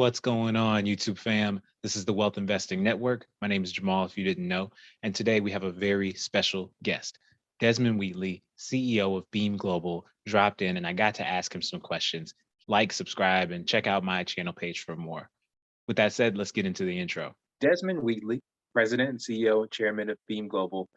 What's going on, YouTube fam? This is the Wealth Investing Network. My name is Jamal, if you didn't know. And today we have a very special guest. Desmond Wheatley, CEO of BEEM Global, dropped in and I got to ask him some questions. Like, subscribe, and check out my channel page for more. With that said, let's get into the intro. Desmond Wheatley, President and CEO and Chairman of BEEM Global.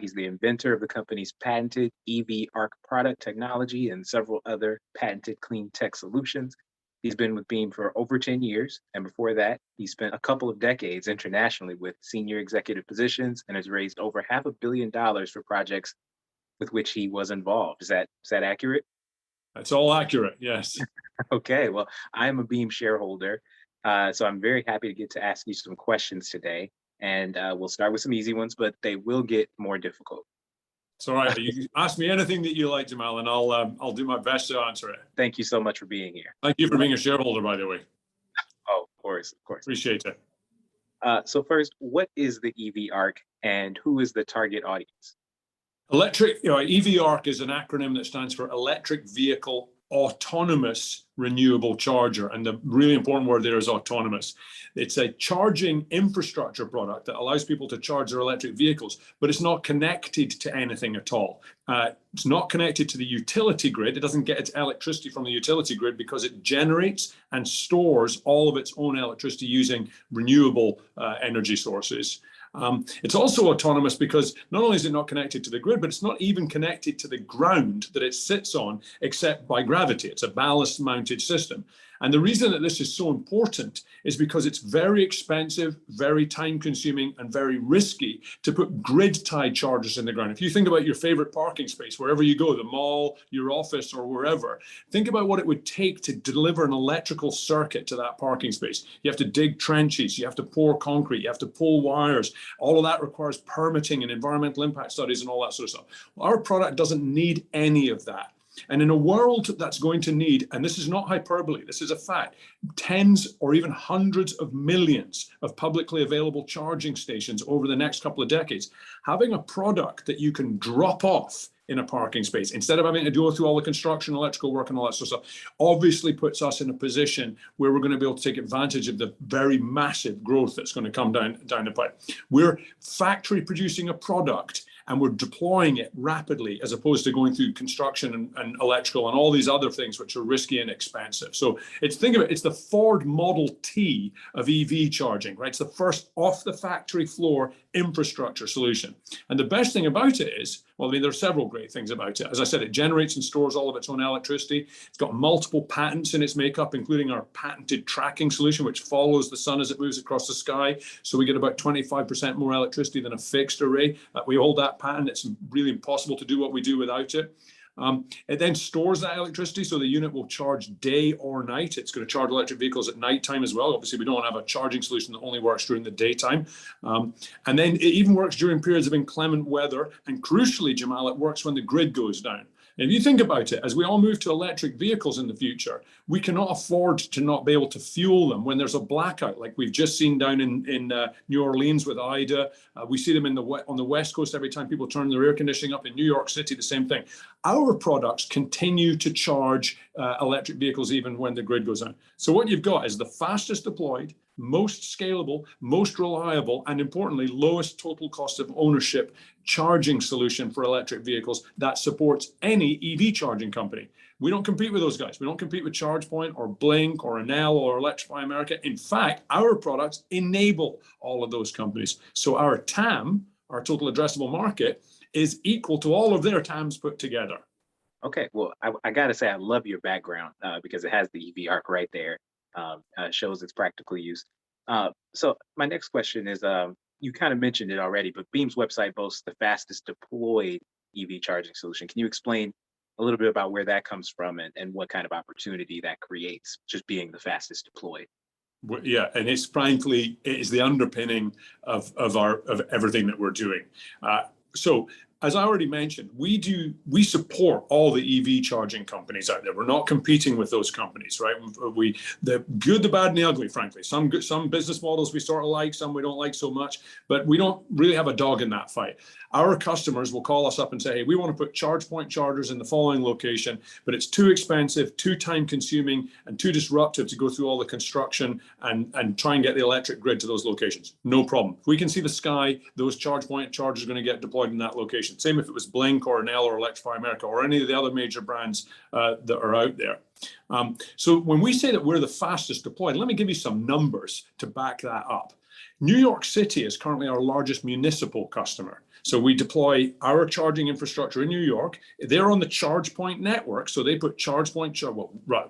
He's the inventor of the company's patented EV ARC product technology and several other patented clean tech solutions. He's been with BEEM for over 10 years, and before that, he spent a couple of decades internationally with senior executive positions and has raised over $500 million for projects with which he was involved. Is that accurate? That's all accurate, yes. Okay, well, I'm a BEEM shareholder, so I'm very happy to get to ask you some questions today, and we'll start with some easy ones, but they will get more difficult. It's all right. You ask me anything that you like, Jamal, and I'll do my best to answer it. Thank you so much for being here. Thank you for being a shareholder, by the way. Oh, of course. Appreciate it. So first, what is the EV ARC and who is the target audience? EV ARC is an acronym that stands for Electric Vehicle Autonomous Renewable Charger. And the really important word there is autonomous. It's a charging infrastructure product that allows people to charge their electric vehicles, but it's not connected to anything at all. It's not connected to the utility grid. It doesn't get its electricity from the utility grid because it generates and stores all of its own electricity using renewable energy sources. It's also autonomous because not only is it not connected to the grid, but it's not even connected to the ground that it sits on except by gravity. It's a ballast mounted system. And the reason that this is so important is because it's very expensive, very time consuming, and very risky to put grid tied chargers in the ground. If you think about your favorite parking space, wherever you go, the mall, your office, or wherever, think about what it would take to deliver an electrical circuit to that parking space. You have to dig trenches, you have to pour concrete, you have to pull wires. All of that requires permitting and environmental impact studies and all that sort of stuff. Our product doesn't need any of that. And in a world that's going to need, and this is not hyperbole, this is a fact, tens or even hundreds of millions of publicly available charging stations over the next couple of decades, having a product that you can drop off in a parking space instead of having to go through all the construction, electrical work, and all that sort of stuff, obviously puts us in a position where we're going to be able to take advantage of the very massive growth that's going to come down the pipe. We're factory producing a product and we're deploying it rapidly as opposed to going through construction and electrical and all these other things which are risky and expensive. So think of it, it's the Ford Model T of EV charging, right? It's the first off the factory floor infrastructure solution. And the best thing about it is, well, I mean, there are several great things about it. As I said, it generates and stores all of its own electricity. It's got multiple patents in its makeup, including our patented tracking solution, which follows the sun as it moves across the sky. So we get about 25% more electricity than a fixed array. We hold that patent. It's really impossible to do what we do without it. It then stores that electricity, so the unit will charge day or night. It's going to charge electric vehicles at nighttime as well. Obviously, we don't have a charging solution that only works during the daytime. And then it even works during periods of inclement weather. And crucially, Jamal, it works when the grid goes down. And if you think about it, as we all move to electric vehicles in the future, we cannot afford to not be able to fuel them when there's a blackout, like we've just seen down in New Orleans with Ida. We see them on the West Coast every time people turn their air conditioning up. In New York City, the same thing. Our products continue to charge electric vehicles even when the grid goes down. So what you've got is the fastest deployed, most scalable, most reliable, and importantly, lowest total cost of ownership charging solution for electric vehicles that supports any EV charging company. We don't compete with those guys. We don't compete with Chargepoint or BLNK or Enel or Electrify America. In fact, our products enable all of those companies. So our TAM, our total addressable market, is equal to all of their TAMs put together. Okay, well, I got to say, I love your background because it has the EV ARC right there. Shows its practical use. So my next question is, you kind of mentioned it already, but BEEM's website boasts the fastest deployed EV charging solution. Can you explain a little bit about where that comes from and what kind of opportunity that creates, just being the fastest deployed? Yeah, and it's frankly, it is the underpinning of everything that we're doing. So as I already mentioned, we support all the EV charging companies out there. We're not competing with those companies, right? The good, the bad, and the ugly, frankly. Some business models we sort of like, some we don't like so much, but we don't really have a dog in that fight. Our customers will call us up and say, hey, we want to put ChargePoint chargers in the following location, but it's too expensive, too time consuming, and too disruptive to go through all the construction and try and get the electric grid to those locations. No problem. If we can see the sky, those ChargePoint chargers are going to get deployed in that location. Same if it was BLNK or Nell or Electrify America or any of the other major brands that are out there. So when we say that we're the fastest deployed, let me give you some numbers to back that up. New York City is currently our largest municipal customer. So we deploy our charging infrastructure in New York. They're on the ChargePoint network. So they put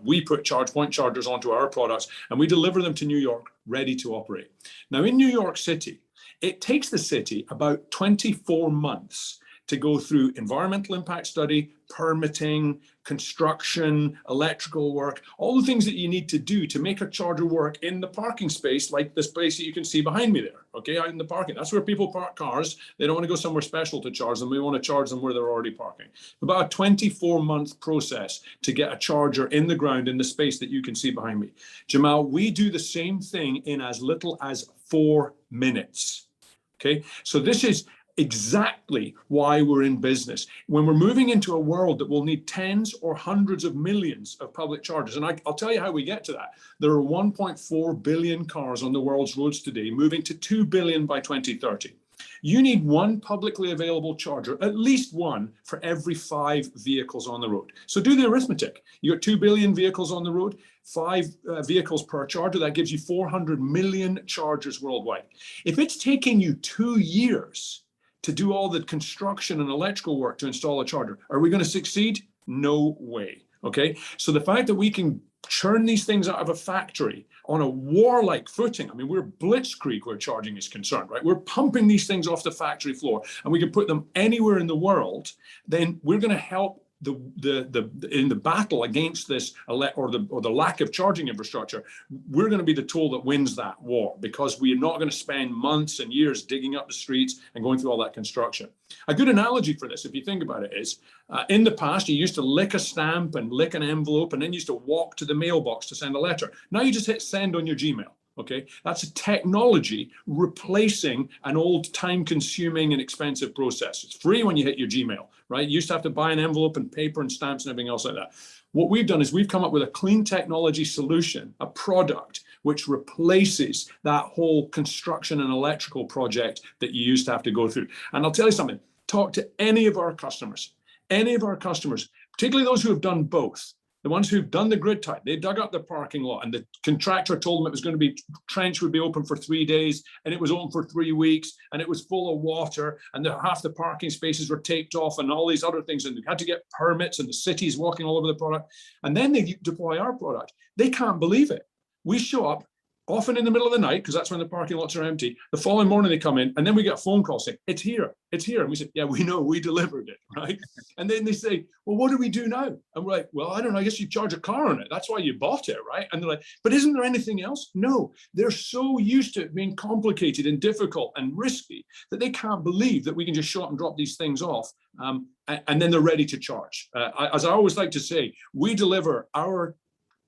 we put ChargePoint chargers onto our products and we deliver them to New York ready to operate. Now in New York City, it takes the city about 24 months to go through environmental impact study, permitting, construction, electrical work, all the things that you need to do to make a charger work in the parking space, like this place that you can see behind me there, okay, out in the parking. That's where people park cars. They don't want to go somewhere special to charge them. We want to charge them where they're already parking. About a 24-month process to get a charger in the ground in the space that you can see behind me. Jamal, we do the same thing in as little as 4 minutes, okay? So this is exactly why we're in business. When we're moving into a world that will need tens or hundreds of millions of public chargers, and I'll tell you how we get to that. There are 1.4 billion cars on the world's roads today, moving to 2 billion by 2030. You need one publicly available charger, at least one for every 5 vehicles on the road. So do the arithmetic. You got 2 billion vehicles on the road, 5 vehicles per charger. That gives you 400 million chargers worldwide. If it's taking you 2 years to do all the construction and electrical work to install a charger, are we going to succeed? No way. Okay. So the fact that we can churn these things out of a factory on a warlike footing, I mean, we're blitzkrieg where charging is concerned, right? We're pumping these things off the factory floor and we can put them anywhere in the world, then we're going to help in the battle against this or the lack of charging infrastructure. We're going to be the tool that wins that war, because we are not going to spend months and years digging up the streets and going through all that construction. A good analogy for this, if you think about it, is in the past you used to lick a stamp and lick an envelope and then you used to walk to the mailbox to send a letter. Now you just hit send on your Gmail. Okay, that's a technology replacing an old time-consuming and expensive process. It's free when you hit your Gmail, right? You used to have to buy an envelope and paper and stamps and everything else like that. What we've done is we've come up with a clean technology solution, a product which replaces that whole construction and electrical project that you used to have to go through. And I'll tell you something, talk to any of our customers, particularly those who have done both. The ones who've done the grid tie, they dug up the parking lot and the contractor told them it was going to be, trench would be open for 3 days and it was open for 3 weeks and it was full of water and half the parking spaces were taped off and all these other things, and they had to get permits and the city's walking all over the product. And then they deploy our product. They can't believe it. We show up often in the middle of the night, because that's when the parking lots are empty. The following morning they come in and then we get a phone call saying, it's here. And we say, yeah, we know, we delivered it, right? And then they say, well, what do we do now? And we're like, well, I don't know, I guess you charge a car on it. That's why you bought it, right? And they're like, but isn't there anything else? No, they're so used to it being complicated and difficult and risky that they can't believe that we can just show up and drop these things off. And then they're ready to charge. As I always like to say, we deliver our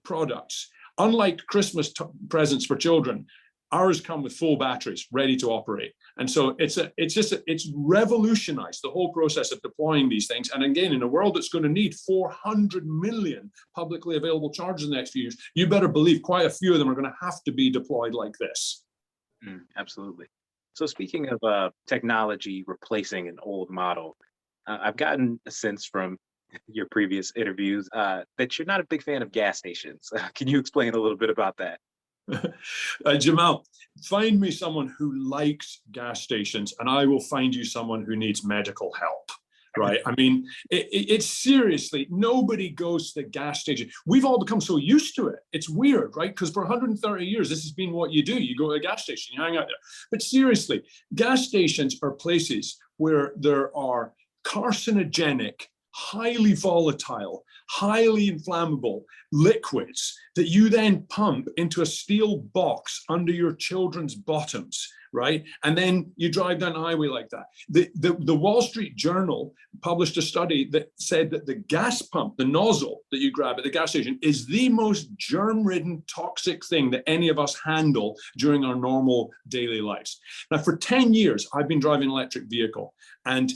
products. Unlike Christmas presents for children, ours come with full batteries ready to operate. And so it's revolutionized the whole process of deploying these things. And again, in a world that's going to need 400 million publicly available chargers in the next few years, you better believe quite a few of them are going to have to be deployed like this. Absolutely. So speaking of technology replacing an old model, I've gotten a sense from your previous interviews that you're not a big fan of gas stations. Can you explain a little bit about that? Jamal, find me someone who likes gas stations and I will find you someone who needs medical help. Right. I mean, it's seriously, nobody goes to the gas station. We've all become so used to it. It's weird, right? Because for 130 years, this has been what you do. You go to a gas station, you hang out there. But seriously, gas stations are places where there are carcinogenic, highly volatile, highly inflammable liquids that you then pump into a steel box under your children's bottoms, right? And then you drive down the highway like that. The Wall Street Journal published a study that said that the gas pump, the nozzle that you grab at the gas station, is the most germ-ridden, toxic thing that any of us handle during our normal daily lives. Now, for 10 years, I've been driving an electric vehicle, and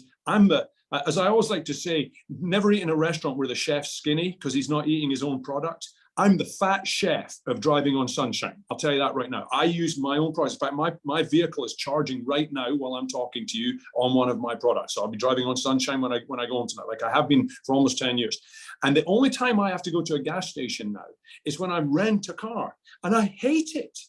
as I always like to say, never eat in a restaurant where the chef's skinny because he's not eating his own product. I'm the fat chef of driving on sunshine. I'll tell you that right now. I use my own products. In fact, my vehicle is charging right now while I'm talking to you on one of my products. So I'll be driving on sunshine when I go home tonight, like I have been for almost 10 years. And the only time I have to go to a gas station now is when I rent a car. And I hate it.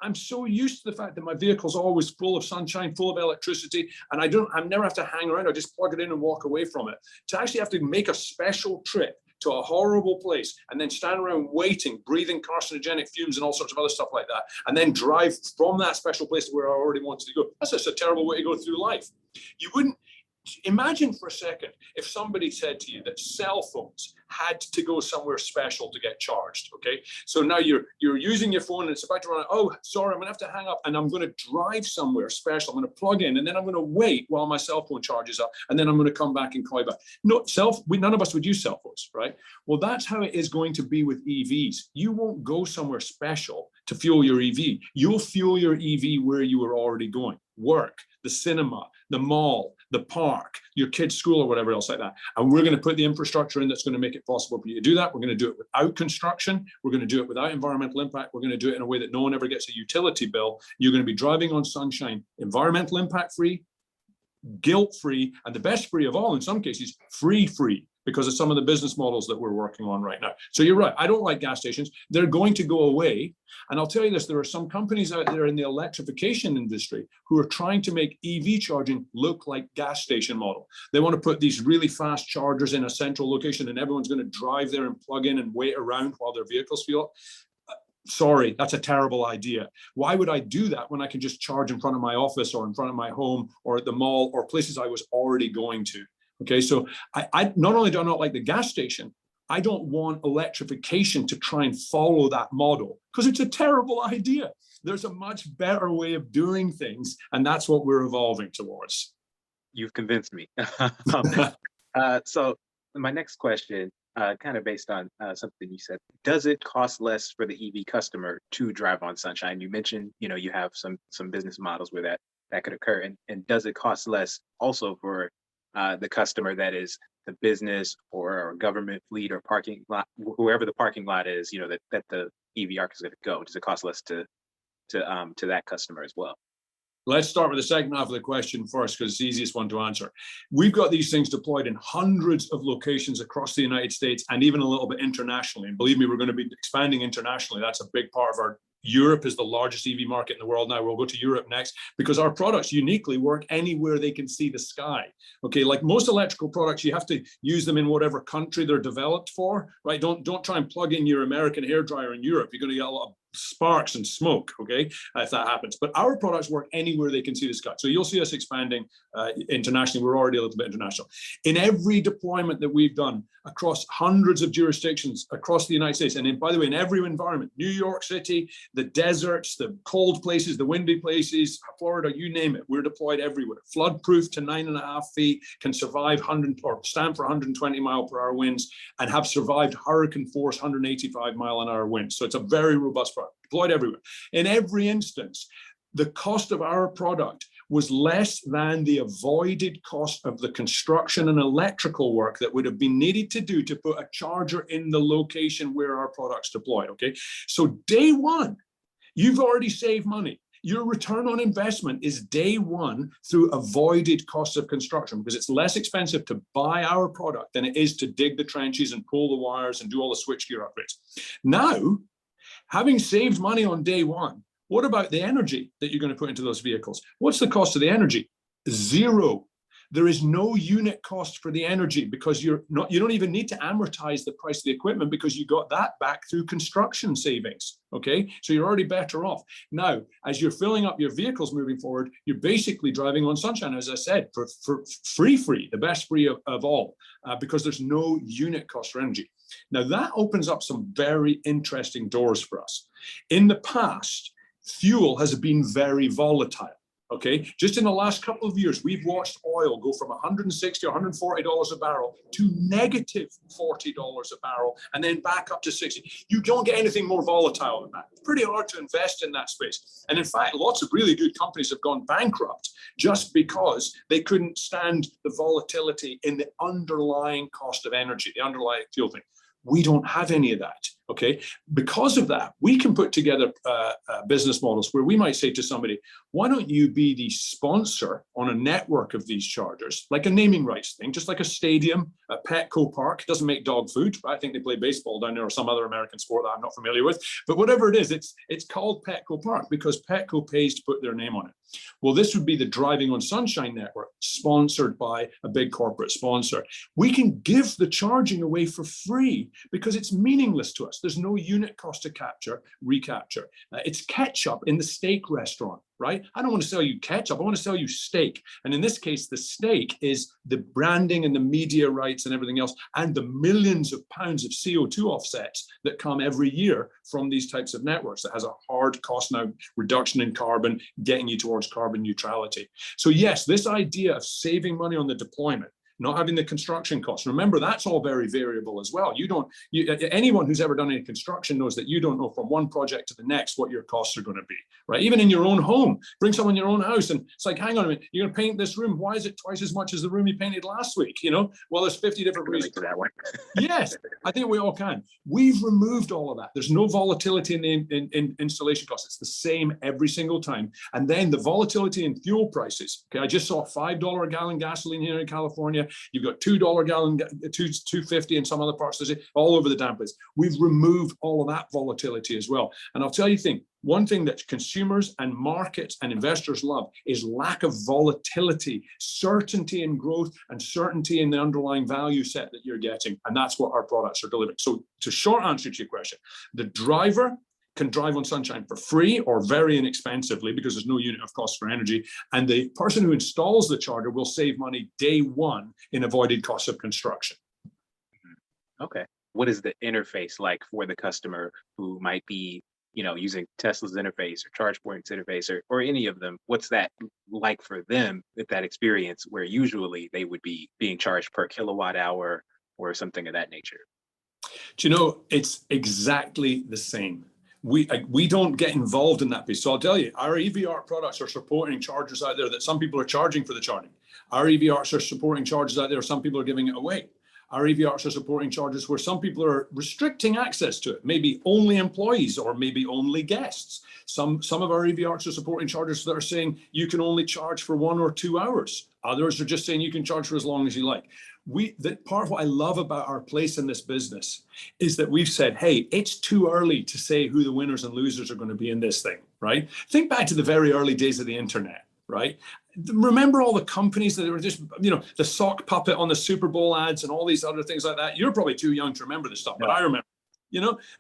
I'm so used to the fact that my vehicle's always full of sunshine, full of electricity, and I never have to hang around. I just plug it in and walk away from it. To actually have to make a special trip to a horrible place and then stand around waiting, breathing carcinogenic fumes and all sorts of other stuff like that, and then drive from that special place to where I already wanted to go. That's just a terrible way to go through life. You wouldn't imagine for a second if somebody said to you that cell phones had to go somewhere special to get charged. Okay, so now you're using your phone and it's about to run out. Oh, sorry, I'm gonna have to hang up and I'm gonna drive somewhere special. I'm gonna plug in and then I'm gonna wait while my cell phone charges up and then I'm gonna come back and call you back. No, none of us would use cell phones, right? Well, that's how it is going to be with EVs. You won't go somewhere special to fuel your EV. You'll fuel your EV where you were already going. Work, the cinema, the mall, the park, your kid's school or whatever else like that. And we're going to put the infrastructure in that's going to make it possible for you to do that. We're going to do it without construction. We're going to do it without environmental impact. We're going to do it in a way that no one ever gets a utility bill. You're going to be driving on sunshine, environmental impact free, guilt free, and the best free of all, in some cases, free, because of some of the business models that we're working on right now. So you're right, I don't like gas stations. They're going to go away. And I'll tell you this, there are some companies out there in the electrification industry who are trying to make EV charging look like gas station model. They want to put these really fast chargers in a central location and everyone's going to drive there and plug in and wait around while their vehicles fuel up. Sorry, that's a terrible idea. Why would I do that when I can just charge in front of my office or in front of my home or at the mall or places I was already going to? Okay, so I not only do I not like the gas station, I don't want electrification to try and follow that model because it's a terrible idea. There's a much better way of doing things, and that's what we're evolving towards. You've convinced me. So my next question, kind of based on something you said, does it cost less for the EV customer to drive on sunshine? You mentioned, you have some business models where that could occur, and does it cost less also for the customer that is the business or government fleet or parking lot, whoever the parking lot is, that the EV ARC is going to go? Does it cost less to that customer as well? Let's start with the second half of the question first, because it's the easiest one to answer. We've got these things deployed in hundreds of locations across the United States and even a little bit internationally. And believe me, we're going to be expanding internationally. That's a big part of our Europe is the largest EV market in the world now. We'll go to Europe next because our products uniquely work anywhere they can see the sky. Okay, like most electrical products, you have to use them in whatever country they're developed for, right? Don't try and plug in your American hairdryer in Europe. You're going to get a lot of sparks and smoke, okay, if that happens. But our products work anywhere they can see the sky. So you'll see us expanding internationally. We're already a little bit international. In every deployment that we've done across hundreds of jurisdictions across the United States, and by the way, in every environment, New York City, the deserts, the cold places, the windy places, Florida, you name it, we're deployed everywhere. Flood proof to 9.5 feet, can survive 100 or stand for 120 mile per hour winds and have survived hurricane force 185 mile an hour winds. So it's a very robust product. Deployed everywhere. In every instance, the cost of our product was less than the avoided cost of the construction and electrical work that would have been needed to do to put a charger in the location where our product's deployed, okay? So day one, you've already saved money. Your return on investment is day one through avoided costs of construction because it's less expensive to buy our product than it is to dig the trenches and pull the wires and do all the switchgear upgrades. Now, having saved money on day one, what about the energy that you're going to put into those vehicles? What's the cost of the energy? Zero. There is no unit cost for the energy because you don't even need to amortize the price of the equipment because you got that back through construction savings. Okay, so you're already better off. Now, as you're filling up your vehicles moving forward, you're basically driving on sunshine, as I said, for free, the best free of all, because there's no unit cost for energy. Now, that opens up some very interesting doors for us. In the past, fuel has been very volatile. Okay, just in the last couple of years, we've watched oil go from $160, $140 a barrel to negative $40 a barrel, and then back up to 60. You don't get anything more volatile than that. It's pretty hard to invest in that space. And in fact, lots of really good companies have gone bankrupt just because they couldn't stand the volatility in the underlying cost of energy, the underlying fuel thing. We don't have any of that, okay? Because of that, we can put together business models where we might say to somebody, why don't you be the sponsor on a network of these chargers, like a naming rights thing, just like a stadium, a Petco Park, doesn't make dog food. I think they play baseball down there or some other American sport that I'm not familiar with, but whatever it is, it's called Petco Park because Petco pays to put their name on it. Well, this would be the Driving on Sunshine network, sponsored by a big corporate sponsor. We can give the charging away for free because it's meaningless to us. There's no unit cost to recapture. It's ketchup in the steak restaurant, right? I don't want to sell you ketchup. I want to sell you steak. And in this case, the steak is the branding and the media rights and everything else, and the millions of pounds of CO2 offsets that come every year from these types of networks that has a hard cost now reduction in carbon, getting you towards carbon neutrality. So yes, this idea of saving money on the deployment, not having the construction costs. Remember, that's all very variable as well. Anyone who's ever done any construction knows that you don't know from one project to the next what your costs are going to be, right? Even in your own home, bring someone in your own house and it's like, hang on a minute, you're going to paint this room. Why is it twice as much as the room you painted last week? You know, well, there's 50 different reasons. That one. Yes, I think we all can. We've removed all of that. There's no volatility in installation costs. It's the same every single time. And then the volatility in fuel prices. Okay, I just saw $5 a gallon gasoline here in California. You've got $2 a gallon, $2.50 in some other parts of the city, all over the damn place. We've removed all of that volatility as well. And I'll tell you one thing that consumers and markets and investors love is lack of volatility, certainty in growth, and certainty in the underlying value set that you're getting. And that's what our products are delivering. So to short answer to your question, the driver can drive on Sunshine for free or very inexpensively because there's no unit of cost for energy. And the person who installs the charger will save money day one in avoided costs of construction. Okay. What is the interface like for the customer who might be, using Tesla's interface or Chargepoint's interface or any of them? What's that like for them with that experience where usually they would be being charged per kilowatt hour or something of that nature? Do you know, it's exactly the same. We don't get involved in that piece. So I'll tell you, our EV ARC products are supporting chargers out there that some people are charging for the charging. Our EV ARCs are supporting chargers out there, some people are giving it away. Our EV ARCs are supporting chargers where some people are restricting access to it, maybe only employees or maybe only guests. Some of our EV ARCs are supporting chargers that are saying you can only charge for 1 or 2 hours. Others are just saying you can charge for as long as you like. That part of what I love about our place in this business is that we've said, hey, it's too early to say who the winners and losers are going to be in this thing, right? Think back to the very early days of the internet, right? Remember all the companies that were just, the sock puppet on the Super Bowl ads and all these other things like that. You're probably too young to remember this stuff, but I remember.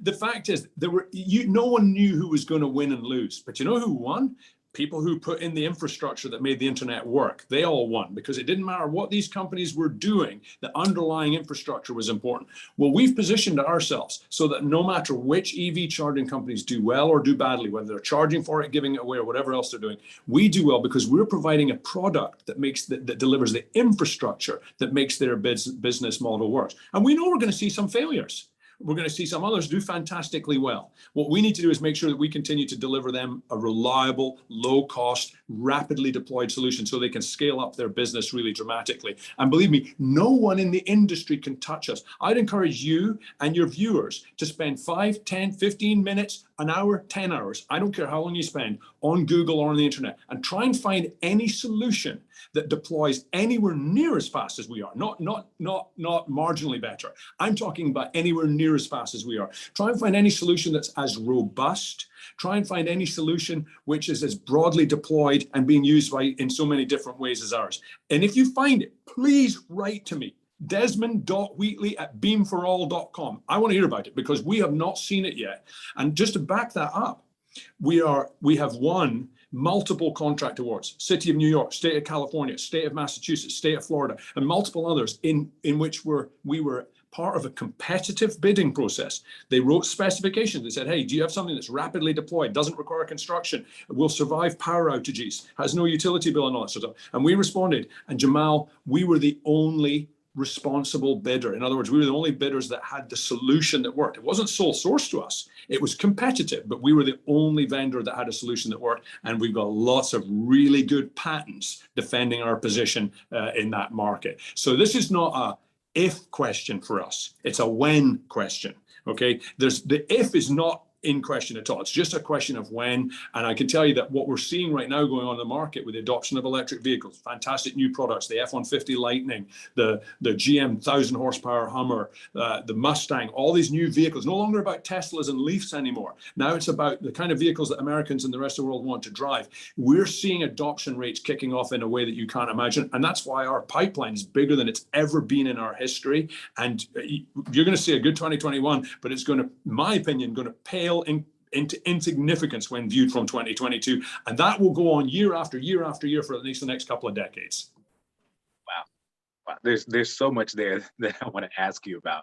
The fact is no one knew who was going to win and lose, but you know who won? People who put in the infrastructure that made the internet work. They all won because it didn't matter what these companies were doing. The underlying infrastructure was important. Well, we've positioned ourselves so that no matter which EV charging companies do well or do badly, whether they're charging for it, giving it away, or whatever else they're doing, we do well because we're providing a product that delivers the infrastructure that makes their business model work. And we know we're going to see some failures. We're going to see some others do fantastically well. What we need to do is make sure that we continue to deliver them a reliable, low-cost, rapidly deployed solution so they can scale up their business really dramatically. And believe me, no one in the industry can touch us. I'd encourage you and your viewers to spend 5, 10, 15 minutes, an hour, 10 hours, I don't care how long you spend, on Google or on the internet, and try and find any solution that deploys anywhere near as fast as we are, not marginally better. I'm talking about anywhere near as fast as we are. Try and find any solution that's as robust. Try and find any solution which is as broadly deployed and being used in so many different ways as ours. And if you find it, please write to me, desmond.wheatley@beamforall.com. I want to hear about it because we have not seen it yet. And just to back that up, we have won multiple contract awards, City of New York, State of California, State of Massachusetts, State of Florida, and multiple others in which we were part of a competitive bidding process. They wrote specifications. They said, hey, do you have something that's rapidly deployed, doesn't require construction, will survive power outages, has no utility bill and all that sort of stuff? And we responded. And Jamal, we were the only responsible bidder. In other words, we were the only bidders that had the solution that worked. It wasn't sole source to us. It was competitive, but we were the only vendor that had a solution that worked. And we've got lots of really good patents defending our position in that market. So this is not a if question for us. It's a when question. Okay. The if is not in question at all. It's just a question of when. And I can tell you that what we're seeing right now going on in the market with the adoption of electric vehicles, fantastic new products, the F-150 Lightning, the GM 1,000 horsepower Hummer, the Mustang, all these new vehicles, no longer about Teslas and Leafs anymore. Now it's about the kind of vehicles that Americans and the rest of the world want to drive. We're seeing adoption rates kicking off in a way that you can't imagine. And that's why our pipeline is bigger than it's ever been in our history. And you're going to see a good 2021, but it's going to, in my opinion, going to pale into insignificance when viewed from 2022. And that will go on year after year after year for at least the next couple of decades. Wow. There's so much there that I want to ask you about.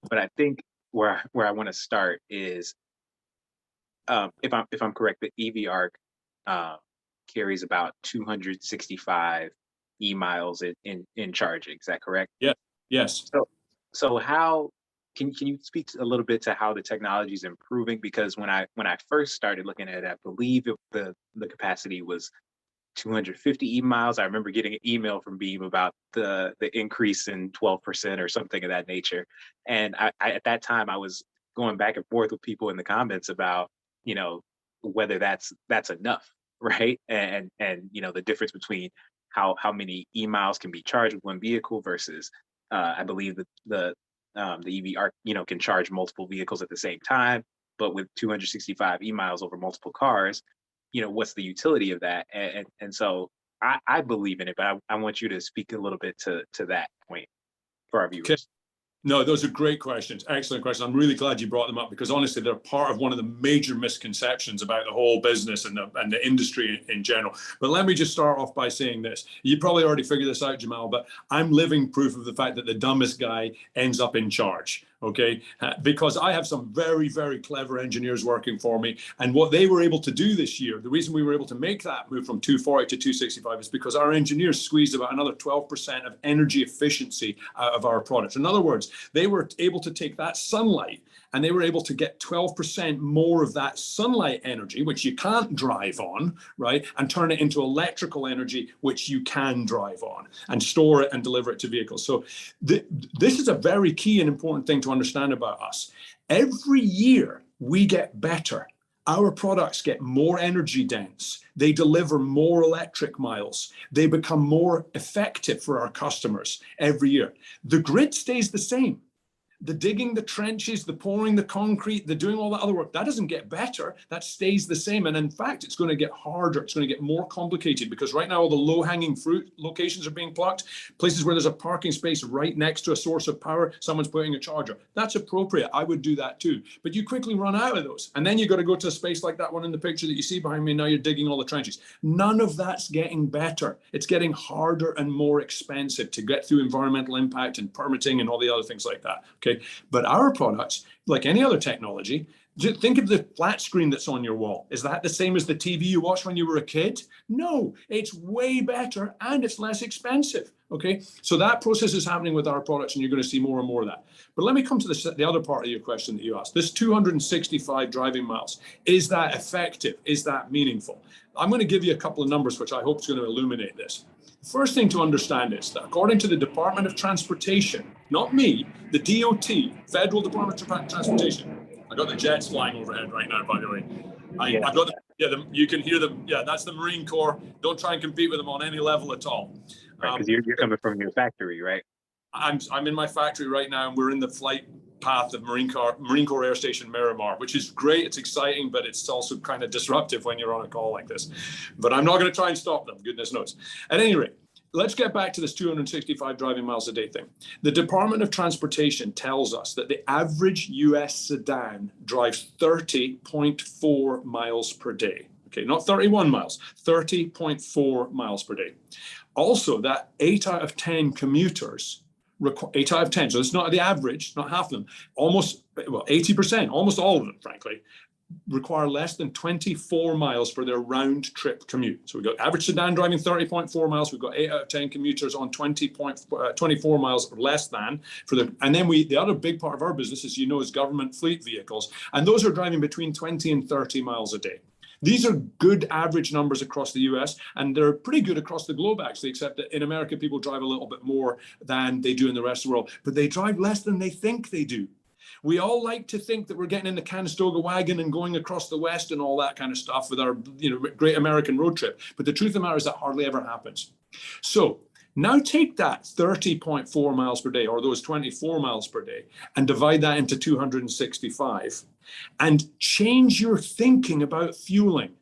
But I think where I want to start is, if I'm correct, the EV ARC carries about 265 e-miles in charging. Is that correct? Yeah. Yes. So how can you speak a little bit to how the technology is improving? Because when I first started looking at it, I believe the capacity was 250 e-miles. I remember getting an email from Beam about the increase in 12% or something of that nature. And I at that time I was going back and forth with people in the comments about, whether that's enough, right? And the difference between how many e-miles can be charged with one vehicle versus I believe that the EV ARC, can charge multiple vehicles at the same time, but with 265 e-miles over multiple cars, what's the utility of that? And so I believe in it, but I want you to speak a little bit to that point for our viewers. Okay. No, those are great questions. Excellent questions. I'm really glad you brought them up because honestly, they're part of one of the major misconceptions about the whole business and the industry in general. But let me just start off by saying this. You probably already figured this out, Jamal, but I'm living proof of the fact that the dumbest guy ends up in charge. Okay, because I have some very, very clever engineers working for me. And what they were able to do this year, the reason we were able to make that move from 240 to 265 is because our engineers squeezed about another 12% of energy efficiency out of our products. In other words, they were able to take that sunlight and they were able to get 12% more of that sunlight energy, which you can't drive on, right? And turn it into electrical energy, which you can drive on and store it and deliver it to vehicles. So this is a very key and important thing to understand about us. Every year we get better. Our products get more energy dense. They deliver more electric miles. They become more effective for our customers every year. The grid stays the same. The digging the trenches, the pouring the concrete, the doing all that other work, that doesn't get better. That stays the same. And in fact, it's going to get harder. It's going to get more complicated because right now all the low-hanging fruit locations are being plucked. Places where there's a parking space right next to a source of power, someone's putting a charger. That's appropriate. I would do that too. But you quickly run out of those. And then you got to go to a space like that one in the picture that you see behind me. Now you're digging all the trenches. None of that's getting better. It's getting harder and more expensive to get through environmental impact and permitting and all the other things like that. Okay. But our products, like any other technology, think of the flat screen that's on your wall. Is that the same as the TV you watched when you were a kid? No, it's way better and it's less expensive. Okay, so that process is happening with our products and you're going to see more and more of that. But let me come to the other part of your question that you asked. This 265 driving miles, is that effective? Is that meaningful? I'm going to give you a couple of numbers which I hope is going to illuminate this. First thing to understand is that according to the Department of Transportation, not me, the DOT, Federal Department of Transportation, I got the jets flying overhead right now, by the way. I got you can hear them. Yeah, that's the Marine Corps. Don't try and compete with them on any level at all. Right, because you're coming from your factory, right? I'm in my factory right now, and we're in the flight path of Marine Corps Air Station Miramar, which is great. It's exciting, but it's also kind of disruptive when you're on a call like this. But I'm not going to try and stop them, goodness knows. At any rate, let's get back to this 265 driving miles a day thing. The Department of Transportation tells us that the average US sedan drives 30.4 miles per day. Okay, not 31 miles, 30.4 miles per day. Also, that 8 out of 10 commuters 8 out of 10, so it's not the average, not half of them, almost, well, 80%, almost all of them, frankly, require less than 24 miles for their round trip commute. So we've got average sedan driving 30.4 miles. We've got 8 out of 10 commuters on 24 miles or less than for the, and then the other big part of our business, as you know, is government fleet vehicles. And those are driving between 20 and 30 miles a day. These are good average numbers across the US, and they're pretty good across the globe, actually, except that in America, people drive a little bit more than they do in the rest of the world, but they drive less than they think they do. We all like to think that we're getting in the Conestoga wagon and going across the West and all that kind of stuff with our, great American road trip. But the truth of the matter is that hardly ever happens. So now take that 30.4 miles per day, or those 24 miles per day, and divide that into 265 and change your thinking about fueling.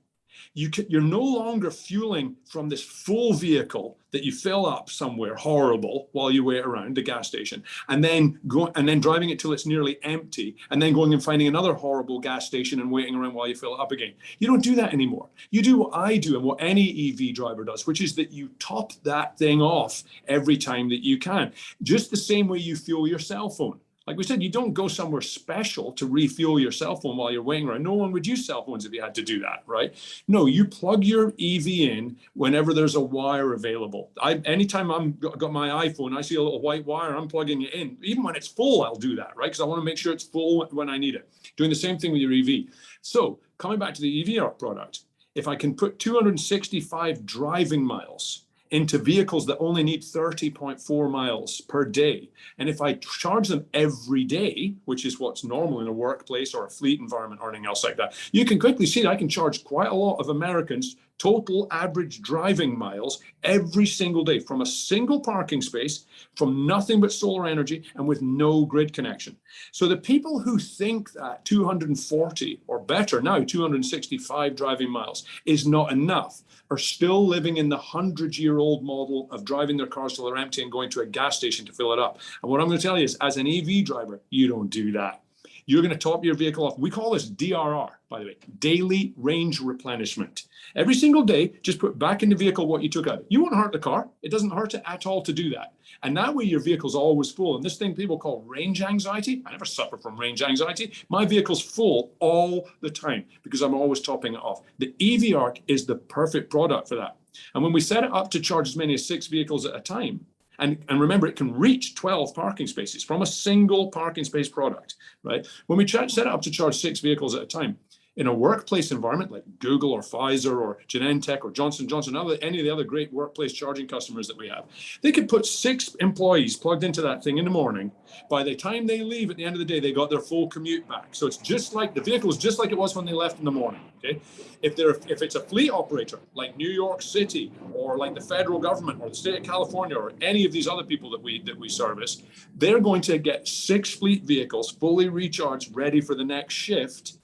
You're no longer fueling from this full vehicle that you fill up somewhere horrible while you wait around the gas station, and then driving it till it's nearly empty, and then going and finding another horrible gas station and waiting around while you fill it up again. You don't do that anymore. You do what I do and what any EV driver does, which is that you top that thing off every time that you can, just the same way you fuel your cell phone. Like we said, you don't go somewhere special to refuel your cell phone while you're waiting around. No one would use cell phones if you had to do that, right? No, you plug your EV in whenever there's a wire available. Anytime I've got my iPhone, I see a little white wire, I'm plugging it in. Even when it's full, I'll do that, right? Because I want to make sure it's full when I need it. Doing the same thing with your EV. So coming back to the EV ARC product, if I can put 265 driving miles into vehicles that only need 30.4 miles per day, and if I charge them every day, which is what's normal in a workplace or a fleet environment or anything else like that, you can quickly see that I can charge quite a lot of Americans total average driving miles every single day from a single parking space, from nothing but solar energy, and with no grid connection. So the people who think that 240 or better now 265 driving miles is not enough are still living in the 100-year-old model of driving their cars till they're empty and going to a gas station to fill it up. And what I'm going to tell you is, as an EV driver, you don't do that. You're going to top your vehicle off. We call this DRR, by the way, daily range replenishment. Every single day, just put back in the vehicle what you took out. You won't hurt the car. It doesn't hurt it at all to do that. And that way your vehicle's always full. And this thing people call range anxiety, I never suffer from range anxiety. My vehicle's full all the time because I'm always topping it off. The EV ARC is the perfect product for that. And when we set it up to charge as many as 6 vehicles at a time, and remember, it can reach 12 parking spaces from a single parking space product, right? When we set it up to charge 6 vehicles at a time, in a workplace environment like Google or Pfizer or Genentech or Johnson & Johnson, any of the other great workplace charging customers that we have, they could put 6 employees plugged into that thing in the morning. By the time they leave at the end of the day, they got their full commute back. So it's just like the vehicle is just like it was when they left in the morning. Okay, if it's a fleet operator like New York City or like the federal government or the state of California or any of these other people that we service, they're going to get 6 fleet vehicles fully recharged, ready for the next shift.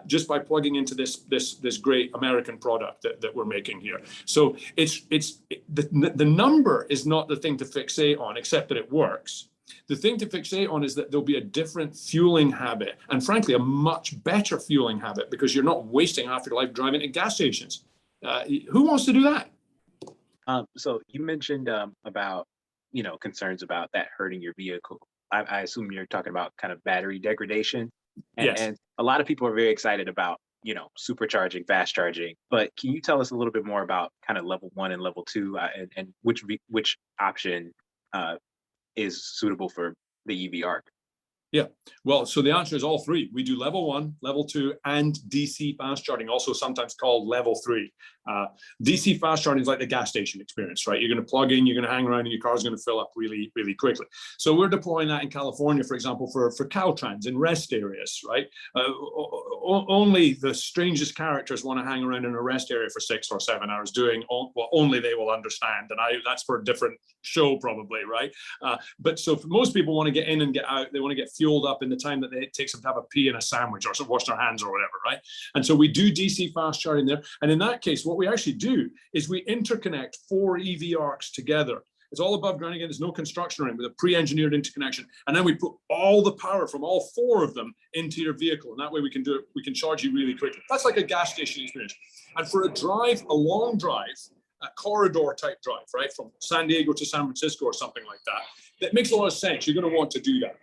Just by plugging into this great American product that we're making here. So the number is not the thing to fixate on, except that it works. The thing to fixate on is that there'll be a different fueling habit, and frankly, a much better fueling habit, because you're not wasting half your life driving to gas stations. Who wants to do that? So you mentioned about concerns about that hurting your vehicle. I assume you're talking about kind of battery degradation. Yes. And a lot of people are very excited about, supercharging, fast charging. But can you tell us a little bit more about kind of level 1 and level 2 and which option is suitable for the EV ARC? Yeah, well, so the answer is all 3. We do level 1, level 2, and DC fast charging, also sometimes called level 3. DC fast charging is like the gas station experience, right? You're going to plug in, you're going to hang around, and your car's going to fill up really, really quickly. So we're deploying that in California, for example, for Caltrans in rest areas, right? Only the strangest characters want to hang around in a rest area for 6 or 7 hours doing what only they will understand. And that's for a different show probably, right? But so most people want to get in and get out. They want to get fueled up in the time that it takes them to have a pee and a sandwich or wash their hands or whatever, right? And so we do DC fast charging there. And in that case, what we actually do is we interconnect 4 EV ARCs together. It's all above ground again. There's no construction around with a pre-engineered interconnection. And then we put all the power from all 4 of them into your vehicle. And that way we can do it. We can charge you really quickly. That's like a gas station experience. And for a long drive, a corridor type drive, right? From San Diego to San Francisco or something like that, That makes a lot of sense. You're going to want to do that.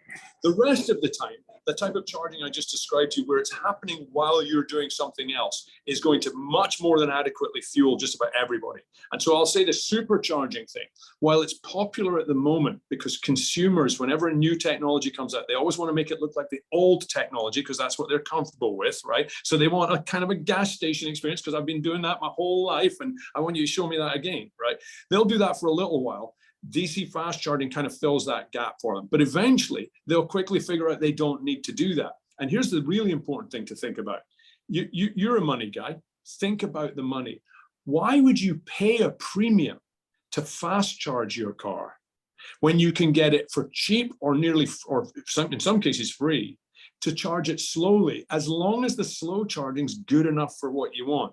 The rest of the time, the type of charging I just described to you, where it's happening while you're doing something else, is going to much more than adequately fuel just about everybody. And so I'll say the supercharging thing, while it's popular at the moment, because consumers, whenever a new technology comes out, they always want to make it look like the old technology because that's what they're comfortable with, right? So they want a kind of a gas station experience because I've been doing that my whole life and I want you to show me that again, right? They'll do that for a little while. DC fast charging kind of fills that gap for them. But eventually, they'll quickly figure out they don't need to do that. And here's the really important thing to think about. You're a money guy. Think about the money. Why would you pay a premium to fast charge your car when you can get it for cheap or nearly, or in some cases free, to charge it slowly, as long as the slow charging is good enough for what you want?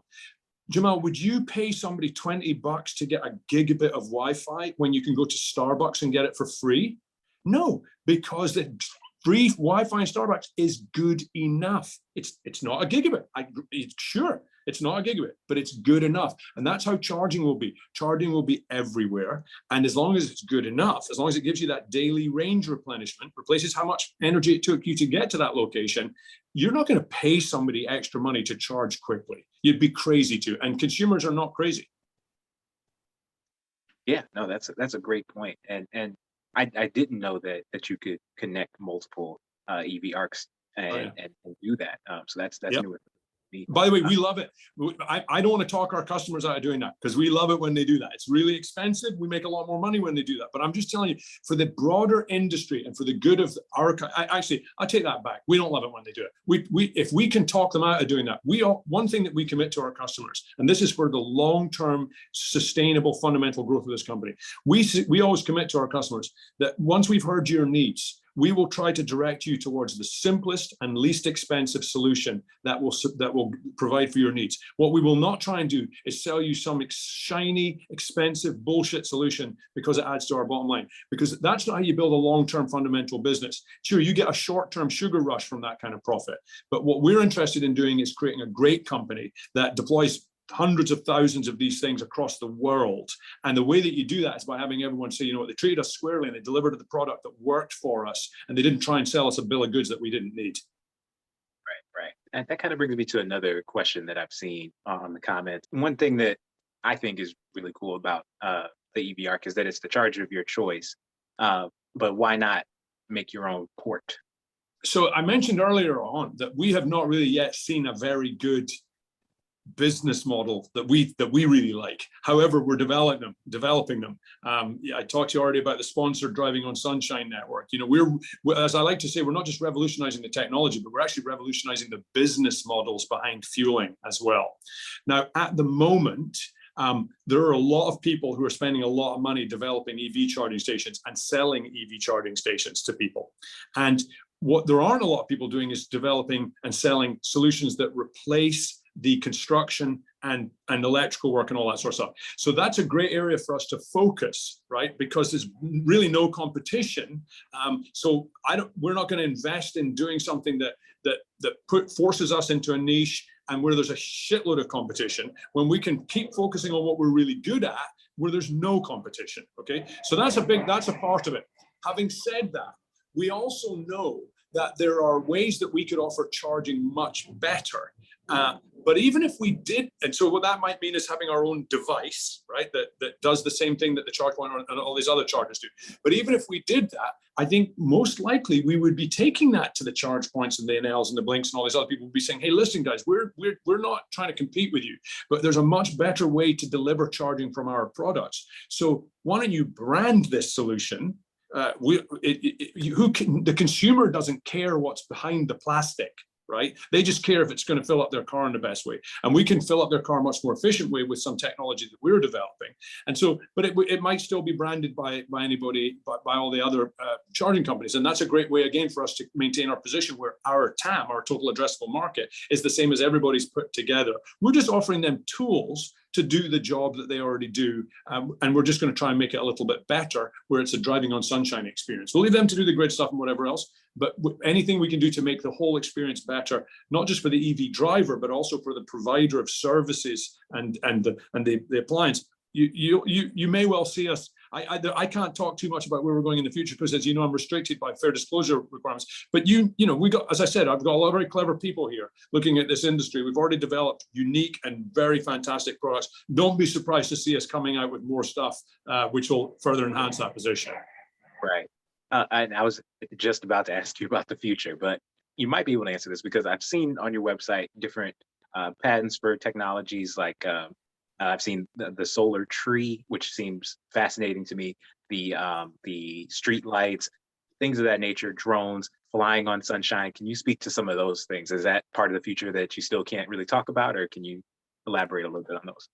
Jamal, would you pay somebody $20 to get a gigabit of Wi-Fi when you can go to Starbucks and get it for free? No, because the free Wi-Fi in Starbucks is good enough. It's not a gigabit. Sure, it's not a gigabit, but it's good enough. And that's how charging will be. Charging will be everywhere. And as long as it's good enough, as long as it gives you that daily range replenishment, replaces how much energy it took you to get to that location, you're not going to pay somebody extra money to charge quickly. You'd be crazy to. And consumers are not crazy. Yeah, no, that's a great point. And I didn't know that you could connect multiple EV arcs and do that. So that's Yep. new. By the way, we love it. I don't want to talk our customers out of doing that because we love it when they do that. It's really expensive. We make a lot more money when they do that. But I'm just telling you, for the broader industry and for the good of our, actually, I'll take that back. We don't love it when they do it. If we can talk them out of doing that, one thing that we commit to our customers, and this is for the long-term, sustainable, fundamental growth of this company. We always commit to our customers that once we've heard your needs, we will try to direct you towards the simplest and least expensive solution that will provide for your needs. What we will not try and do is sell you some shiny, expensive bullshit solution because it adds to our bottom line, because that's not how you build a long-term fundamental business. Sure, you get a short-term sugar rush from that kind of profit. But what we're interested in doing is creating a great company that deploys hundreds of thousands of these things across the world. And the way that you do that is by having everyone say, you know what, they treated us squarely and they delivered the product that worked for us. And they didn't try and sell us a bill of goods that we didn't need. Right. And that kind of brings me to another question that I've seen on the comments. One thing that I think is really cool about the EV ARC is that it's the charger of your choice. But why not make your own port? So I mentioned earlier on that we have not really yet seen a very good business model that we really like. However, we're developing them. I talked to you already about the sponsored Driving on Sunshine network. You know, we're, as I like to say, we're not just revolutionizing the technology, but we're actually revolutionizing the business models behind fueling as well. Now, at the moment, there are a lot of people who are spending a lot of money developing EV charging stations and selling EV charging stations to people. And what there aren't a lot of people doing is developing and selling solutions that replace the construction and electrical work and all that sort of stuff. So that's a great area for us to focus, right? Because there's really no competition. So we're not going to invest in doing something that forces us into a niche and where there's a shitload of competition, when we can keep focusing on what we're really good at, where there's no competition. Okay, so that's a part of it. Having said that, we also know that there are ways that we could offer charging much better. But even if we did, and so what that might mean is having our own device, right, that does the same thing that the Chargepoint and all these other chargers do. But even if we did that, I think most likely we would be taking that to the Chargepoints and the NLs and the Blinks and all these other people would be saying, hey, listen, guys, we're not trying to compete with you, but there's a much better way to deliver charging from our products. So why don't you brand this solution? The consumer doesn't care what's behind the plastic, right? They just care if it's going to fill up their car in the best way. And we can fill up their car much more efficient way with some technology that we're developing. And so, but it might still be branded by anybody, by all the other charging companies. And that's a great way, again, for us to maintain our position where our TAM, our total addressable market, is the same as everybody's put together. We're just offering them tools to do the job that they already do. And we're just going to try and make it a little bit better, where it's a driving on sunshine experience. We'll leave them to do the grid stuff and whatever else, but anything we can do to make the whole experience better, not just for the EV driver, but also for the provider of services and the appliance. You may well see us I can't talk too much about where we're going in the future because, as you know, I'm restricted by fair disclosure requirements. But you know, we got, as I said, I've got a lot of very clever people here looking at this industry. We've already developed unique and very fantastic products. Don't be surprised to see us coming out with more stuff, which will further enhance that position. Right. And I was just about to ask you about the future, but you might be able to answer this because I've seen on your website different patents for technologies like I've seen the solar tree, which seems fascinating to me. The street lights, things of that nature, drones, flying on sunshine. Can you speak to some of those things? Is that part of the future that you still can't really talk about, or can you elaborate a little bit on those?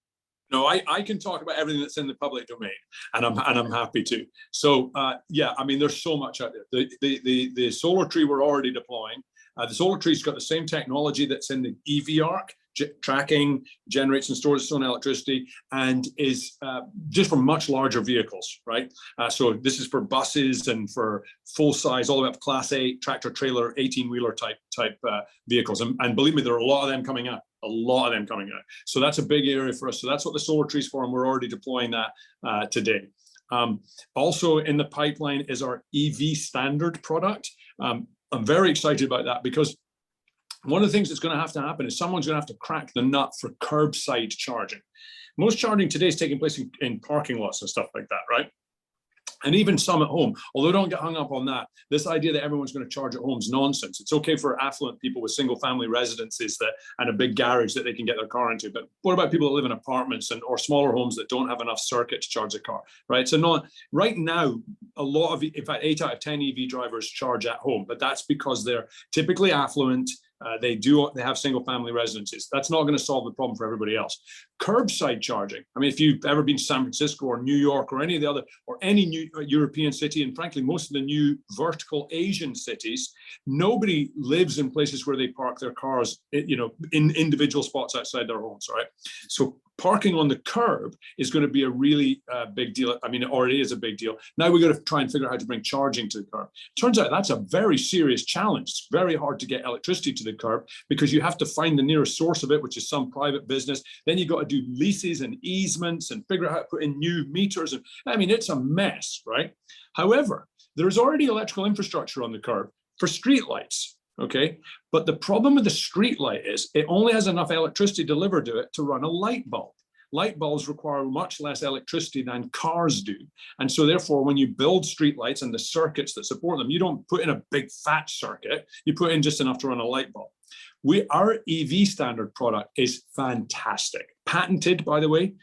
No, I can talk about everything that's in the public domain, and I'm happy to. So yeah, I mean, there's so much out there. The solar tree we're already deploying. The solar tree's got the same technology that's in the EV arc, tracking, generates and stores its own electricity, and is just for much larger vehicles, right? So this is for buses and for full size, all the way up to Class 8 tractor trailer, 18-wheeler type vehicles. And believe me, there are a lot of them coming out. A lot of them coming out. So that's a big area for us. So that's what the solar tree is for, and we're already deploying that today. Also in the pipeline is our EV standard product. I'm very excited about that because one of the things that's going to have to happen is someone's going to have to crack the nut for curbside charging. Most charging today is taking place in parking lots and stuff like that, right? And even some at home, although don't get hung up on that. This idea that everyone's going to charge at home is nonsense. It's okay for affluent people with single family residences and a big garage that they can get their car into. But what about people that live in apartments or smaller homes that don't have enough circuit to charge a car, right? So right now, a lot of, in fact, 8 out of 10 EV drivers charge at home, but that's because they're typically affluent. They have single family residences. That's not going to solve the problem for everybody else. Curbside charging. I mean, if you've ever been to San Francisco or New York or any of the other, or any new European city, and frankly, most of the new vertical Asian cities, nobody lives in places where they park their cars, you know, in individual spots outside their homes, right? So parking on the curb is going to be a really big deal. I mean, it already is a big deal. Now we've got to try and figure out how to bring charging to the curb. Turns out that's a very serious challenge. It's very hard to get electricity to the curb because you have to find the nearest source of it, which is some private business. Then you've got to do leases and easements and figure out how to put in new meters. And I mean, it's a mess, right? However, there's already electrical infrastructure on the curb for streetlights. Okay, but the problem with the street light is it only has enough electricity delivered to it to run a light bulb. Light bulbs require much less electricity than cars do. And so therefore, when you build street lights and the circuits that support them, you don't put in a big fat circuit, you put in just enough to run a light bulb. Our EV standard product is fantastic, patented, by the way.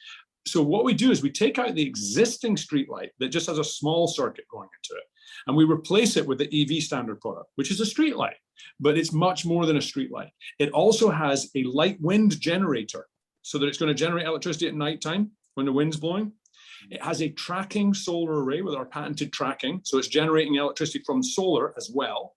So what we do is we take out the existing street light that just has a small circuit going into it, and we replace it with the EV standard product, which is a street light, but it's much more than a street light. It also has a light wind generator so that it's going to generate electricity at nighttime when the wind's blowing. It has a tracking solar array with our patented tracking, so it's generating electricity from solar as well.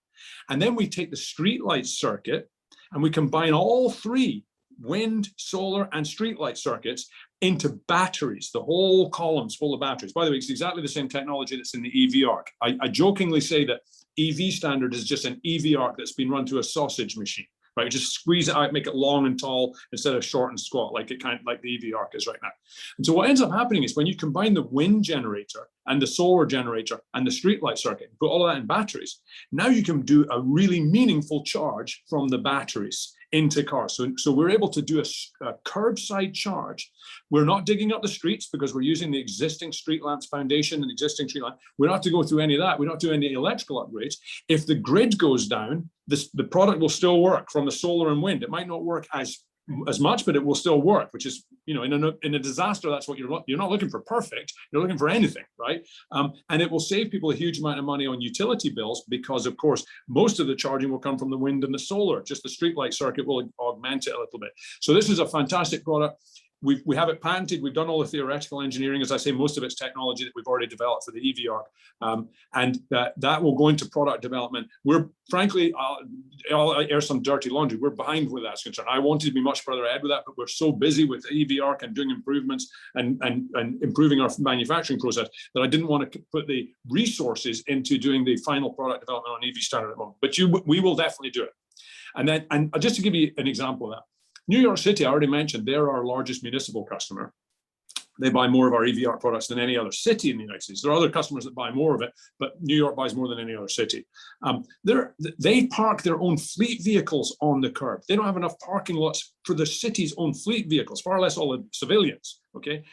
And then we take the street light circuit and we combine all three, wind, solar, and street light circuits, into batteries. The whole column's full of batteries. By the way, it's exactly the same technology that's in the EV arc. I jokingly say that EV standard is just an EV arc that's been run through a sausage machine, right? Just squeeze it out, make it long and tall instead of short and squat, like the EV arc is right now. And so what ends up happening is when you combine the wind generator and the solar generator and the streetlight circuit, put all of that in batteries, now you can do a really meaningful charge from the batteries into cars. So we're able to do a curbside charge. We're not digging up the streets because we're using the existing street lamps foundation and existing street lamp. We don't have to go through any of that. We don't do any electrical upgrades. If the grid goes down, the product will still work from the solar and wind. It might not work as much, but it will still work, which is, you know, in a disaster, that's what you're not looking for perfect, you're looking for anything, right? And it will save people a huge amount of money on utility bills because, of course, most of the charging will come from the wind and the solar. Just the streetlight circuit will augment it a little bit. So this is a fantastic product. We have it patented. We've done all the theoretical engineering. As I say, most of it's technology that we've already developed for the EV arc, and that will go into product development. We're frankly, I'll air some dirty laundry. We're behind where that's concerned. I wanted to be much further ahead with that, but we're so busy with the EV arc and doing improvements and improving our manufacturing process that I didn't want to put the resources into doing the final product development on EV standard at the moment. But we will definitely do it. And just to give you an example of that. New York City, I already mentioned, they're our largest municipal customer. They buy more of our EV ARC products than any other city in the United States. There are other customers that buy more of it, but New York buys more than any other city. They park their own fleet vehicles on the curb. They don't have enough parking lots for the city's own fleet vehicles, far less all the civilians, okay?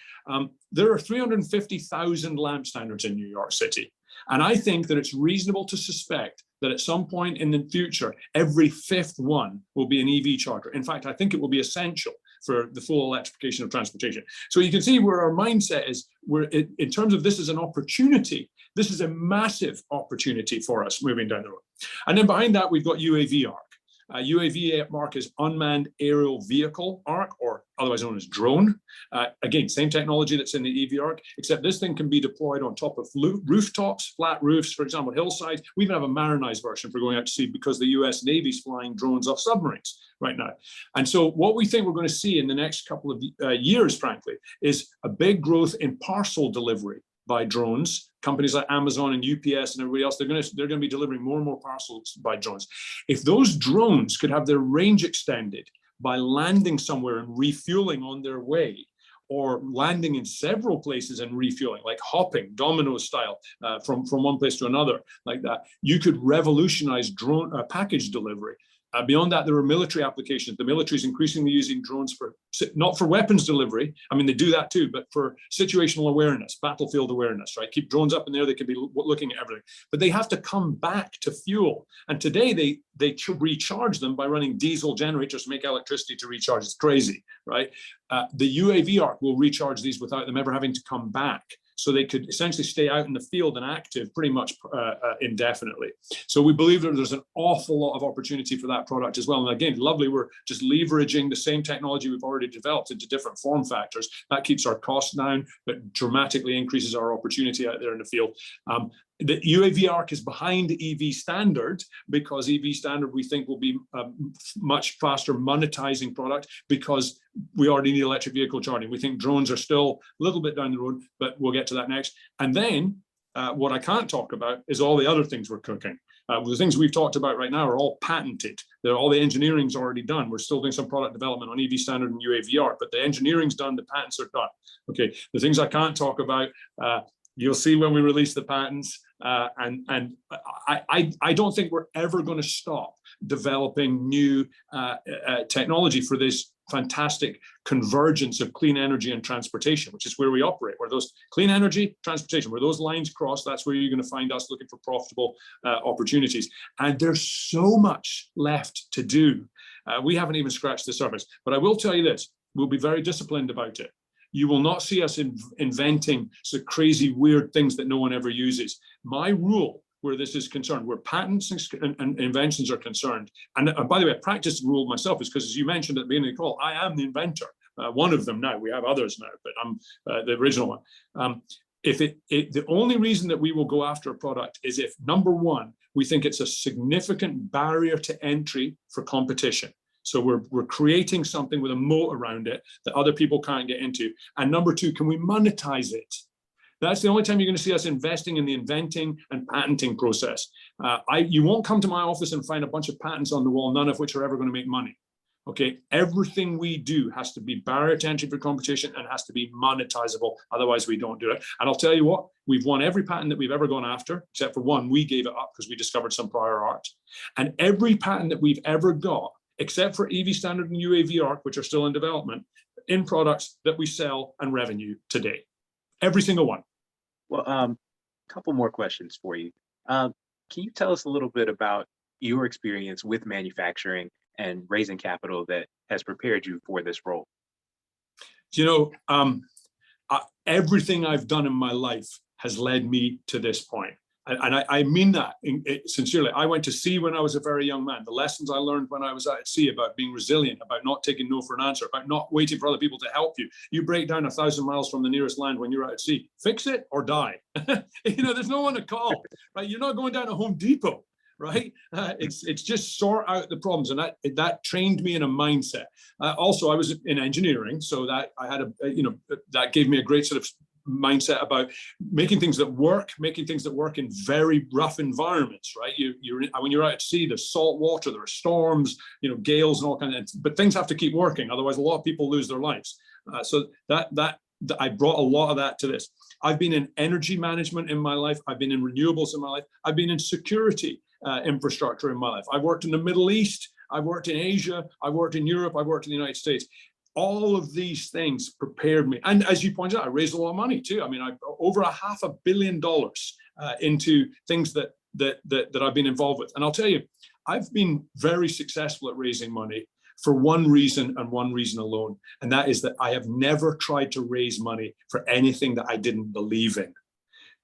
There are 350,000 lamp standards in New York City. And I think that it's reasonable to suspect that at some point in the future, every fifth one will be an EV charger. In fact, I think it will be essential for the full electrification of transportation. So you can see where our mindset is. In terms of this as an opportunity, this is a massive opportunity for us moving down the road. And then behind that, we've got UAV ARC. UAV ARC is unmanned aerial vehicle ARC, or otherwise known as drone. Again, same technology that's in the EV ARC, except this thing can be deployed on top of rooftops, flat roofs, for example, hillsides. We even have a marinized version for going out to sea because the US Navy's flying drones off submarines right now. And so what we think we're going to see in the next couple of years, frankly, is a big growth in parcel delivery by drones. Companies like Amazon and UPS and everybody else, they're going to be delivering more and more parcels by drones. If those drones could have their range extended by landing somewhere and refueling on their way, or landing in several places and refueling, like hopping, domino style, from one place to another, like that, you could revolutionize drone package delivery. Beyond that, there are military applications. The military is increasingly using drones for, not for weapons delivery. I mean, they do that too, but for situational awareness, battlefield awareness, right? Keep drones up in there, they can be looking at everything. But they have to come back to fuel. And today they recharge them by running diesel generators to make electricity to recharge. It's crazy, right? The UAV ARC will recharge these without them ever having to come back. So they could essentially stay out in the field and active pretty much indefinitely. So we believe that there's an awful lot of opportunity for that product as well. And again, lovely, we're just leveraging the same technology we've already developed into different form factors. That keeps our costs down, but dramatically increases our opportunity out there in the field. The UAV ARC is behind EV Standard because EV Standard we think will be a much faster monetizing product because we already need electric vehicle charging. We think drones are still a little bit down the road, but we'll get to that next. And then what I can't talk about is all the other things we're cooking. The things we've talked about right now are all patented. All the engineering's already done. We're still doing some product development on EV Standard and UAV ARC, but the engineering's done, the patents are done. Okay, the things I can't talk about, you'll see when we release the patents. And I don't think we're ever going to stop developing new technology for this fantastic convergence of clean energy and transportation, which is where we operate, where those clean energy, transportation, where those lines cross, that's where you're going to find us looking for profitable opportunities. And there's so much left to do. We haven't even scratched the surface, but I will tell you this, we'll be very disciplined about it. You will not see us inventing some crazy, weird things that no one ever uses. My rule, where this is concerned, where patents and inventions are concerned, and by the way, I practice the rule myself, is because, as you mentioned at the beginning of the call, I am the inventor. One of them now. We have others now, but I'm the original one. The only reason that we will go after a product is if, number one, we think it's a significant barrier to entry for competition. So we're creating something with a moat around it that other people can't get into. And number two, can we monetize it? That's the only time you're going to see us investing in the inventing and patenting process. You won't come to my office and find a bunch of patents on the wall, none of which are ever going to make money. Okay, everything we do has to be barrier to entry for competition and has to be monetizable. Otherwise, we don't do it. And I'll tell you what, we've won every patent that we've ever gone after, except for one. We gave it up because we discovered some prior art. And every patent that we've ever got, except for EV Standard and UAV ARC, which are still in development, in products that we sell and revenue today. Every single one. Well, a couple more questions for you. Can you tell us a little bit about your experience with manufacturing and raising capital that has prepared you for this role? You know, everything I've done in my life has led me to this point. And I mean that sincerely. I went to sea when I was a very young man. The lessons I learned when I was out at sea about being resilient, about not taking no for an answer, about not waiting for other people to help you. You break down 1,000 miles from the nearest land when you're out at sea. Fix it or die. You know, there's no one to call, right? You're not going down to Home Depot, right? It's just sort out the problems, and that trained me in a mindset. Also, I was in engineering, so that I had that gave me a great sort of mindset about making things that work in very rough environments, right? When you're out at sea, there's salt water, there are storms, gales and all kinds of, but things have to keep working. Otherwise, a lot of people lose their lives. So that I brought a lot of that to this. I've been in energy management in my life. I've been in renewables in my life. I've been in security infrastructure in my life. I've worked in the Middle East. I've worked in Asia. I've worked in Europe. I've worked in the United States. All of these things prepared me. And as you pointed out, I raised a lot of money too. I mean, over $500 million into things that I've been involved with. And I'll tell you, I've been very successful at raising money for one reason and one reason alone. And that is that I have never tried to raise money for anything that I didn't believe in.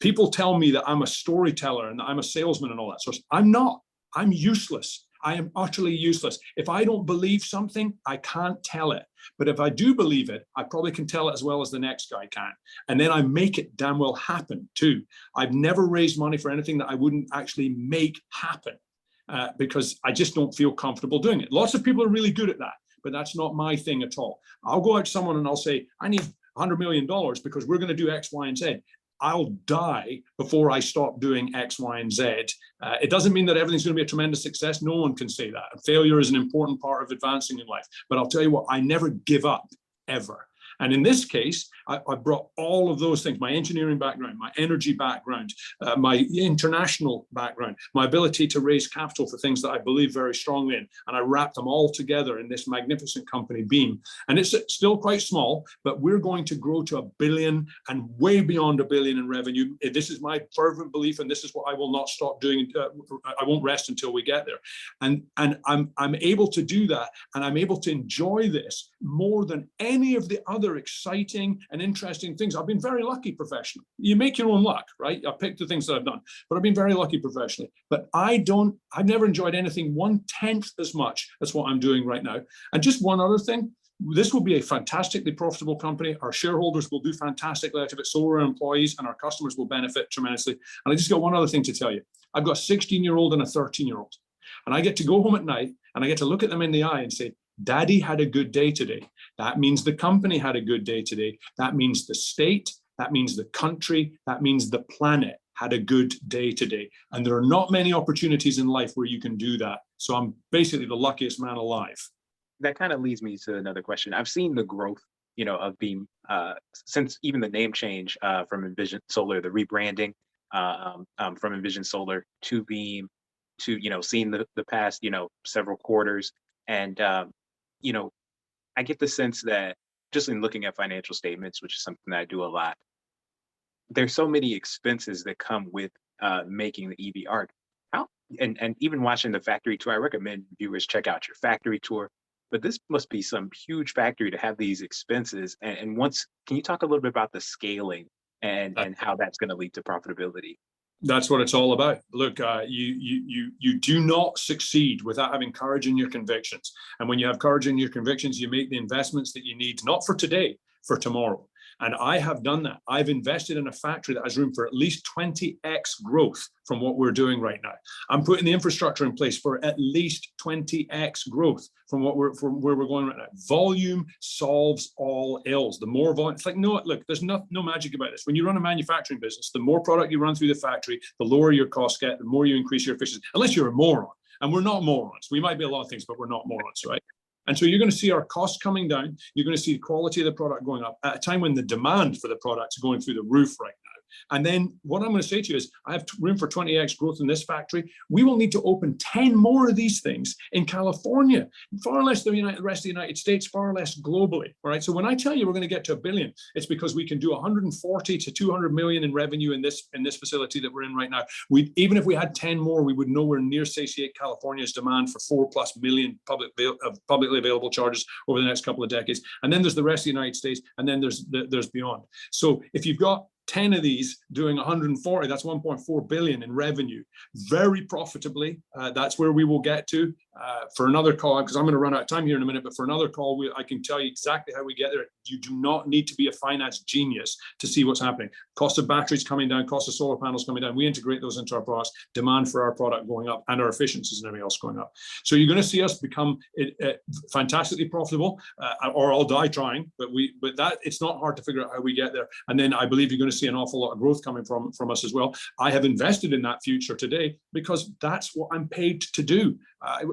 People tell me that I'm a storyteller and that I'm a salesman and all that. So I'm not. I'm useless. I am utterly useless. If I don't believe something, I can't tell it. But if I do believe it, I probably can tell it as well as the next guy can. And then I make it damn well happen too. I've never raised money for anything that I wouldn't actually make happen because I just don't feel comfortable doing it. Lots of people are really good at that, but that's not my thing at all. I'll go out to someone and I'll say, I need $100 million because we're going to do X, Y, and Z. I'll die before I stop doing X, Y, and Z. It doesn't mean that everything's going to be a tremendous success. No one can say that. Failure is an important part of advancing in life. But I'll tell you what, I never give up, ever. And in this case, I brought all of those things, my engineering background, my energy background, my international background, my ability to raise capital for things that I believe very strongly in. And I wrapped them all together in this magnificent company, BEEM. And it's still quite small, but we're going to grow to $1 billion and way beyond $1 billion in revenue. This is my fervent belief, and this is what I will not stop doing. I won't rest until we get there. And I'm able to do that, and I'm able to enjoy this more than any of the other exciting and interesting things. I've been very lucky professionally. You make your own luck, right? I picked the things that I've done, but I've been very lucky professionally. But I've never enjoyed anything 1/10 as much as what I'm doing right now. And just one other thing, this will be a fantastically profitable company. Our shareholders will do fantastically out of it. So will our employees, and our customers will benefit tremendously. And I just got one other thing to tell you. I've got a 16-year-old and a 13-year-old. And I get to go home at night and I get to look at them in the eye and say, Daddy had a good day today. That means the company had a good day today. That means the state, that means the country, that means the planet had a good day today. And there are not many opportunities in life where you can do that. So I'm basically the luckiest man alive. That kind of leads me to another question. I've seen the growth, of BEEM since even the name change from Envision Solar, the rebranding from Envision Solar to BEEM, to seeing the past several quarters. And I get the sense that just in looking at financial statements, which is something that I do a lot, there's so many expenses that come with making the EV ARC. And even watching the factory tour, I recommend viewers check out your factory tour. But this must be some huge factory to have these expenses. And can you talk a little bit about the scaling and how that's going to lead to profitability? That's what it's all about. Look, you do not succeed without having courage in your convictions. And when you have courage in your convictions, you make the investments that you need, not for today, for tomorrow. And I have done that. I've invested in a factory that has room for at least 20x growth from what we're doing right now. I'm putting the infrastructure in place for at least 20x growth from where we're going right now. Volume solves all ills. The more volume, it's like, no, look, there's no magic about this. When you run a manufacturing business, the more product you run through the factory, the lower your costs get, the more you increase your efficiency, unless you're a moron. And we're not morons. We might be a lot of things, but we're not morons, right? And so you're going to see our costs coming down. You're going to see the quality of the product going up at a time when the demand for the product is going through the roof right now. And then what I'm going to say to you is, I have room for 20x growth in this factory. We will need to open 10 more of these things in California, far less than the rest of the United States, far less globally. All right. So when I tell you we're going to get to $1 billion, it's because we can do 140 to 200 million in revenue in this facility that we're in right now. Even if we had 10 more, we would nowhere near satiate California's demand for 4+ million publicly available chargers over the next couple of decades. And then there's the rest of the United States, and then there's beyond. So if you've got 10 of these doing 140, that's 1.4 billion in revenue, very profitably. That's where we will get to for another call, because I'm going to run out of time here in a minute, but for another call, I can tell you exactly how we get there. You do not need to be a finance genius to see what's happening. Cost of batteries coming down, cost of solar panels coming down. We integrate those into our products, demand for our product going up, and our efficiencies and everything else going up. So you're going to see us become fantastically profitable, or I'll die trying, but that it's not hard to figure out how we get there. And then I believe you're going to see an awful lot of growth coming from us as well. I have invested in that future today because that's what I'm paid to do.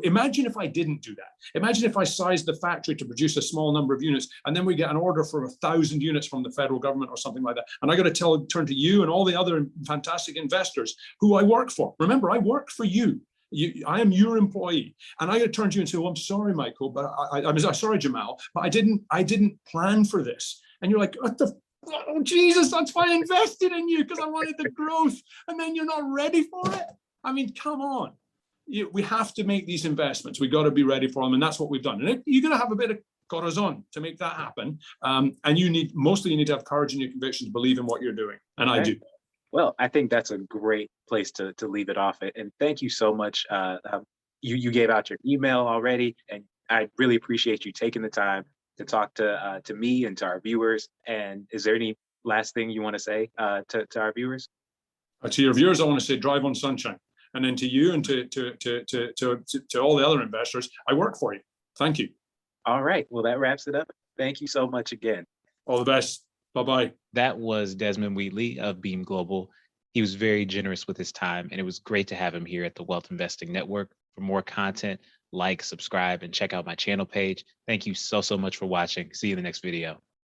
In Imagine if I didn't do that. Imagine if I sized the factory to produce a small number of units, and then we get an order for 1,000 units from the federal government or something like that. And I got to turn to you and all the other fantastic investors who I work for. Remember, I work for you. I am your employee, and I got to turn to you and say, "Well, I'm sorry, Michael, but I'm sorry, Jamal, but I didn't plan for this." And you're like, "What the? Oh, Jesus, that's why I invested in you, because I wanted the growth, and then you're not ready for it." I mean, come on. We have to make these investments. We got to be ready for them, and that's what we've done. And you're going to have a bit of corazon to make that happen. And you need to have courage in your convictions, believe in what you're doing, and I do. Well, I think that's a great place to leave it off. And thank you so much. You gave out your email already, and I really appreciate you taking the time to talk to me and to our viewers. And is there any last thing you want to say to our viewers? To your viewers, I want to say drive on sunshine. And then to you and to all the other investors, I work for you. Thank you. All right. Well, that wraps it up. Thank you so much again. All the best. Bye-bye. That was Desmond Wheatley of BEEM Global. He was very generous with his time, and it was great to have him here at the Wealth Investing Network. For more content, like, subscribe, and check out my channel page. Thank you so much for watching. See you in the next video.